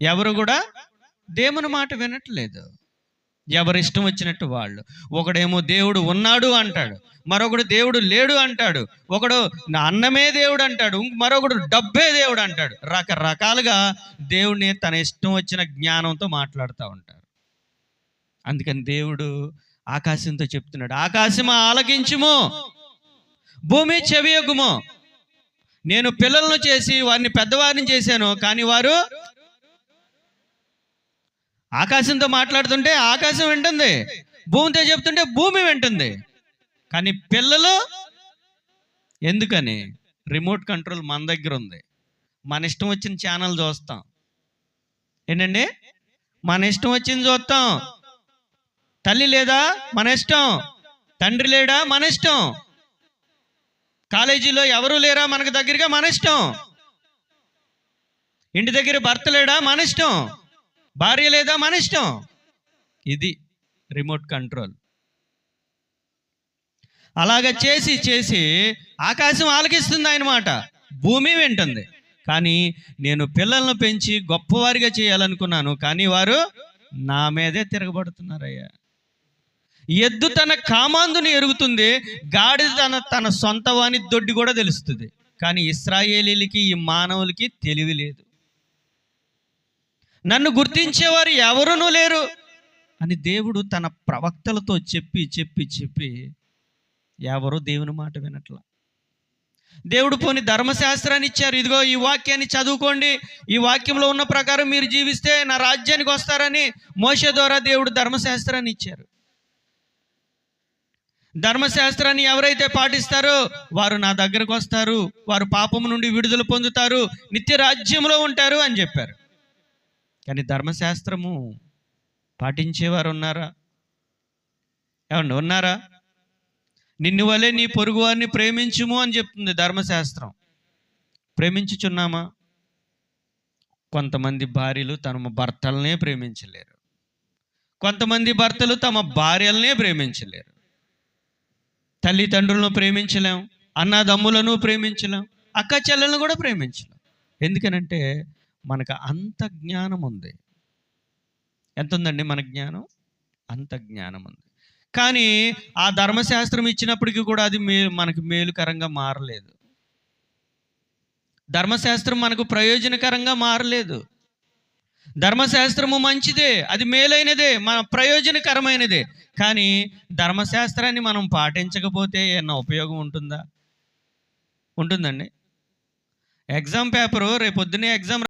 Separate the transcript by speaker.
Speaker 1: ఎవరు కూడా దేవుని మాట వినట్లేదు. ఎవరి ఇష్టం వచ్చినట్టు వాళ్ళు. ఒకడేమో దేవుడు ఉన్నాడు అంటాడు, మరొకడు దేవుడు లేడు అంటాడు, ఒకడు నా అన్నమే దేవుడు అంటాడు, మరొకడు డబ్బే దేవుడు అంటాడు. రకరకాలుగా దేవుడిని తన ఇష్టం వచ్చిన జ్ఞానంతో మాట్లాడుతూ ఉంటారు. అందుకని దేవుడు ఆకాశంతో చెప్తున్నాడు, ఆకాశమా ఆలకించుము, భూమి చెవియొగ్గుము. నేను పిల్లలను చేసి వారిని పెద్దవారిని చేశాను, కానీ వారు ఆకాశంతో మాట్లాడుతుంటే ఆకాశం వింటుంది, భూమితో చెప్తుంటే భూమి వింటుంది, కానీ పిల్లలు ఎందుకని? రిమోట్ కంట్రోల్ మన దగ్గర ఉంది. మన ఇష్టం వచ్చిన ఛానల్ చూస్తాం. ఏంటండి? మన ఇష్టం వచ్చింది చూస్తాం. తల్లి లేదా? మన ఇష్టం. తండ్రి లేడా? మన ఇష్టం. కాలేజీలో ఎవరు లేరా మనకు దగ్గరగా? మన ఇష్టం. ఇంటి దగ్గర భర్త లేడా? మన ఇష్టం. భార్య లేదా? మన ఇష్టం. ఇది రిమోట్ కంట్రోల్. అలాగ చేసి చేసి ఆకాశం ఆలకిస్తుంది ఆయన మాట, భూమి వింటుంది. కానీ నేను పిల్లలను పెంచి గొప్పవారిగా చేయాలనుకున్నాను, కానీ వారు నా మీదే తిరగబడుతున్నారయ్యా. ఎద్దు తన కామాందుని ఎరుగుతుంది, గాడిద తన సొంత వాని దొడ్డి కూడా తెలుస్తుంది. కానీ ఇశ్రాయేలీలకి, ఈ మానవులకి తెలివి లేదు. నన్ను గుర్తించేవారు ఎవరునూ లేరు అని దేవుడు తన ప్రవక్తలతో చెప్పి చెప్పి చెప్పి ఎవరు దేవుని మాట వినట్లా. దేవుడు పోని ధర్మశాస్త్రాన్ని ఇచ్చారు, ఇదిగో ఈ వాక్యాన్ని చదువుకోండి, ఈ వాక్యంలో ఉన్న ప్రకారం మీరు జీవిస్తే నా రాజ్యానికి వస్తారని మోషే ద్వారా దేవుడు ధర్మశాస్త్రాన్ని ఇచ్చారు. ధర్మశాస్త్రాన్ని ఎవరైతే పాటిస్తారో వారు నా దగ్గరకు వస్తారు, వారు పాపము నుండి విడుదల పొందుతారు, నిత్య రాజ్యంలో ఉంటారు అని చెప్పారు. కానీ ధర్మశాస్త్రము పాటించేవారు ఉన్నారా? ఏమండి, ఉన్నారా? నిన్ను వలె నీ పొరుగు వారిని ప్రేమించుము అని చెప్తుంది ధర్మశాస్త్రం. ప్రేమించుచున్నామా? కొంతమంది భార్యలు తమ భర్తలనే ప్రేమించలేరు, కొంతమంది భర్తలు తమ భార్యలనే ప్రేమించలేరు. తల్లిదండ్రులను ప్రేమించలేం, అన్నదమ్ములను ప్రేమించలేం, అక్క చెల్లెలను కూడా ప్రేమించలేం. ఎందుకనంటే మనకు అంత జ్ఞానం ఉంది. ఎంత ఉందండి మన జ్ఞానం? అంత జ్ఞానం ఉంది. కానీ ఆ ధర్మశాస్త్రం ఇచ్చినప్పటికీ కూడా అది మనకు మేలుకరంగా మారలేదు. ధర్మశాస్త్రం మనకు ప్రయోజనకరంగా మారలేదు. ధర్మశాస్త్రము మంచిదే, అది మేలైనదే, మన ప్రయోజనకరమైనదే. కానీ ధర్మశాస్త్రాన్ని మనం పాటించకపోతే ఏమన్నా ఉపయోగం ఉంటుందా? ఉంటుందండి? Exam paper రేపొద్దునే exam